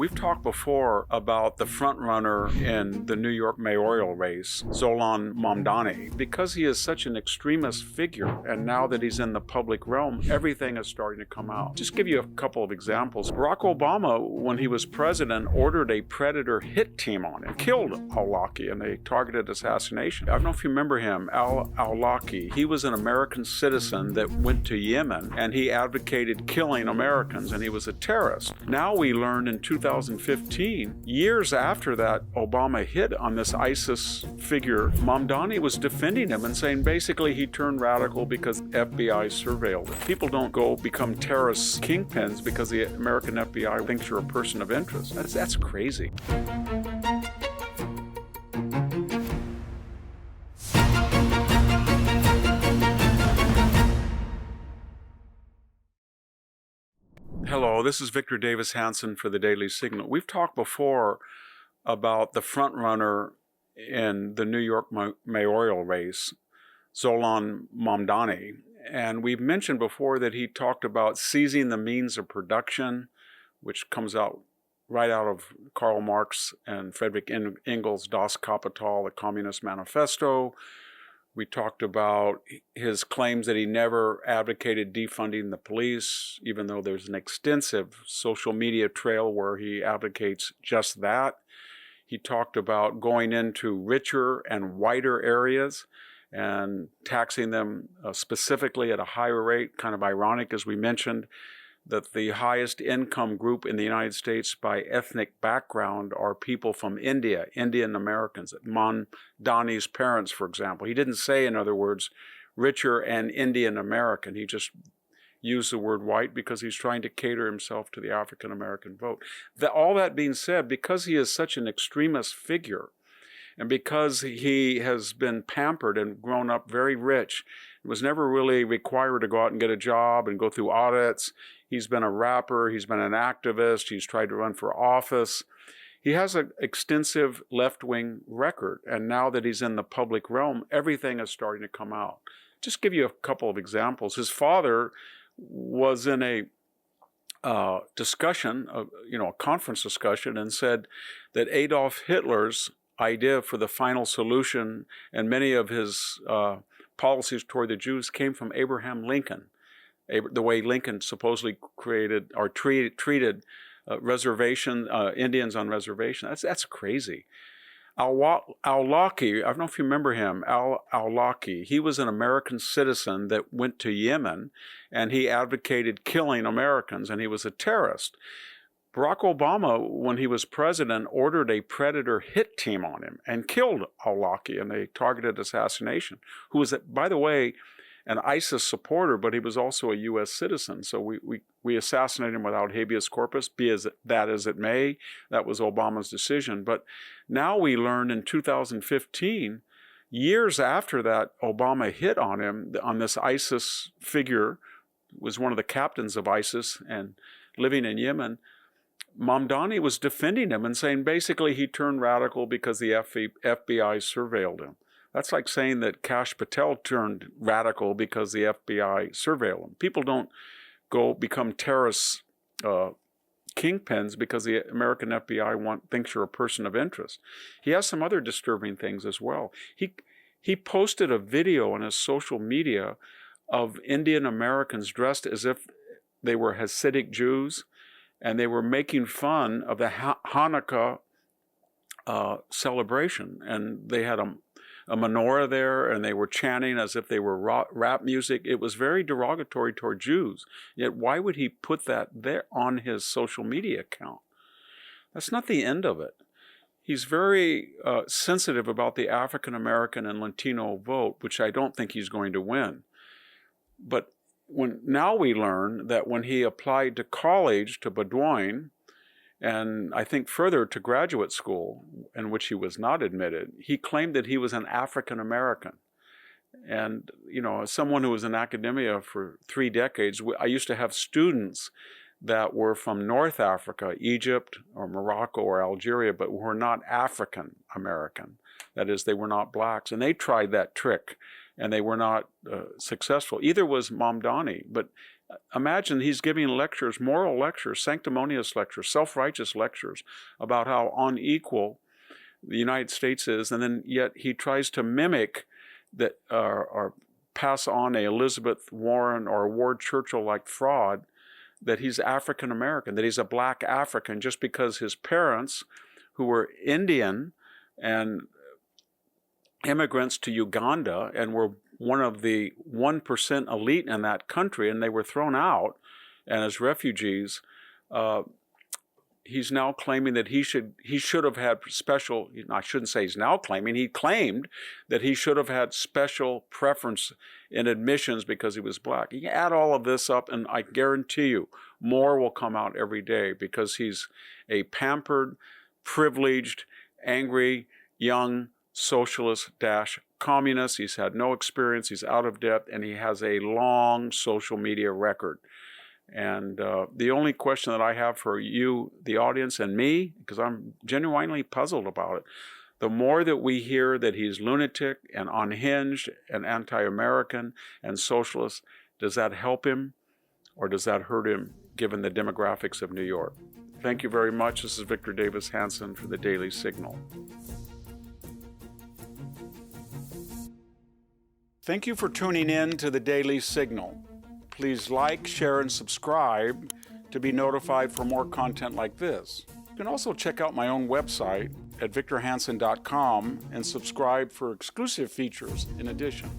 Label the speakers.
Speaker 1: We've talked before about the front runner in the New York mayoral race, Zohran Mamdani. Because he is such an extremist figure, and now that he's in the public realm, everything is starting to come out. Just give you a couple of examples. Barack Obama, when he was president, ordered a predator hit team on him, killed al-Awlaki in a targeted assassination. I don't know if you remember him, al-Awlaki. He was an American citizen that went to Yemen, and he advocated killing Americans, and he was a terrorist. Now we learned in 2015, years after that Obama hit on this ISIS figure, Mamdani was defending him and saying basically he turned radical because FBI surveilled him. People don't go become terrorist kingpins because the American FBI thinks you're a person of interest. That's crazy. Hello, this is Victor Davis Hanson for the Daily Signal. We've talked before about the front runner in the New York mayoral race, Zohran Mamdani. And we've mentioned before that he talked about seizing the means of production, which comes out right out of Karl Marx and Friedrich Engels' Das Kapital, the Communist Manifesto. We talked about his claims that he never advocated defunding the police, even though there's an extensive social media trail where he advocates just that. He talked about going into richer and whiter areas and taxing them specifically at a higher rate. Kind of ironic, as we mentioned, that the highest income group in the United States by ethnic background are people from India, Indian Americans, Mamdani's parents, for example. He didn't say, in other words, richer and Indian American. He just used the word white because he's trying to cater himself to the African American vote. All that being said, because he is such an extremist figure, and because he has been pampered and grown up very rich, was never really required to go out and get a job and go through audits. He's been a rapper, he's been an activist, he's tried to run for office. He has an extensive left-wing record, and now that he's in the public realm, everything is starting to come out. Just give you a couple of examples. His father was in a discussion, a conference discussion, and said that Adolf Hitler's idea for the final solution and many of his policies toward the Jews came from Abraham Lincoln, the way Lincoln supposedly created or treated Indians on reservations. That's crazy. Al-Awlaki, I don't know if you remember him, al-Awlaki. He was an American citizen that went to Yemen, and he advocated killing Americans, and he was a terrorist. Barack Obama, when he was president, ordered a predator hit team on him and killed al-Awlaki in a targeted assassination, who was, by the way, an ISIS supporter, but he was also a U.S. citizen. So we assassinated him without habeas corpus, be that as it may. That was Obama's decision. But now we learned in 2015, years after that Obama hit on him, on this ISIS figure, was one of the captains of ISIS and living in Yemen, Mamdani was defending him and saying basically he turned radical because the FBI surveilled him. That's like saying that Kash Patel turned radical because the FBI surveilled him. People don't go become terrorist kingpins because the American FBI thinks you're a person of interest. He has some other disturbing things as well. He posted a video on his social media of Indian Americans dressed as if they were Hasidic Jews, and they were making fun of the Hanukkah celebration. And they had a menorah there, and they were chanting as if they were rap music. It was very derogatory toward Jews. Yet why would he put that there on his social media account? That's not the end of it. He's very sensitive about the African American and Latino vote, which I don't think he's going to win. But now we learn that when he applied to college, to Bowdoin, and I think further to graduate school, in which he was not admitted, he claimed that he was an African American. And, as someone who was in academia for 3 decades, I used to have students that were from North Africa, Egypt or Morocco or Algeria, but were not African American. That is, they were not blacks. And they tried that trick, and they were not successful. Either was Mamdani, but Imagine he's giving lectures, moral lectures, sanctimonious lectures, self-righteous lectures about how unequal the United States is, and then yet he tries to mimic that or pass on a Elizabeth Warren or Ward Churchill-like fraud, that he's African American, that he's a black African, just because his parents, who were Indian and immigrants to Uganda and were one of the 1% elite in that country, and they were thrown out and as refugees, he's now claiming that he should have had special, I shouldn't say he's now claiming, he claimed that he should have had special preference in admissions because he was black. You add all of this up, and I guarantee you more will come out every day, because he's a pampered, privileged, angry, young socialist-communist. He's had no experience, he's out of debt, and he has a long social media record. And the only question that I have for you, the audience, and me, because I'm genuinely puzzled about it, the more that we hear that he's lunatic and unhinged and anti-American and socialist, does that help him or does that hurt him, given the demographics of New York? Thank you very much. This is Victor Davis Hanson for the Daily Signal. Thank you for tuning in to the Daily Signal. Please like, share, and subscribe to be notified for more content like this. You can also check out my own website at victorhanson.com and subscribe for exclusive features in addition.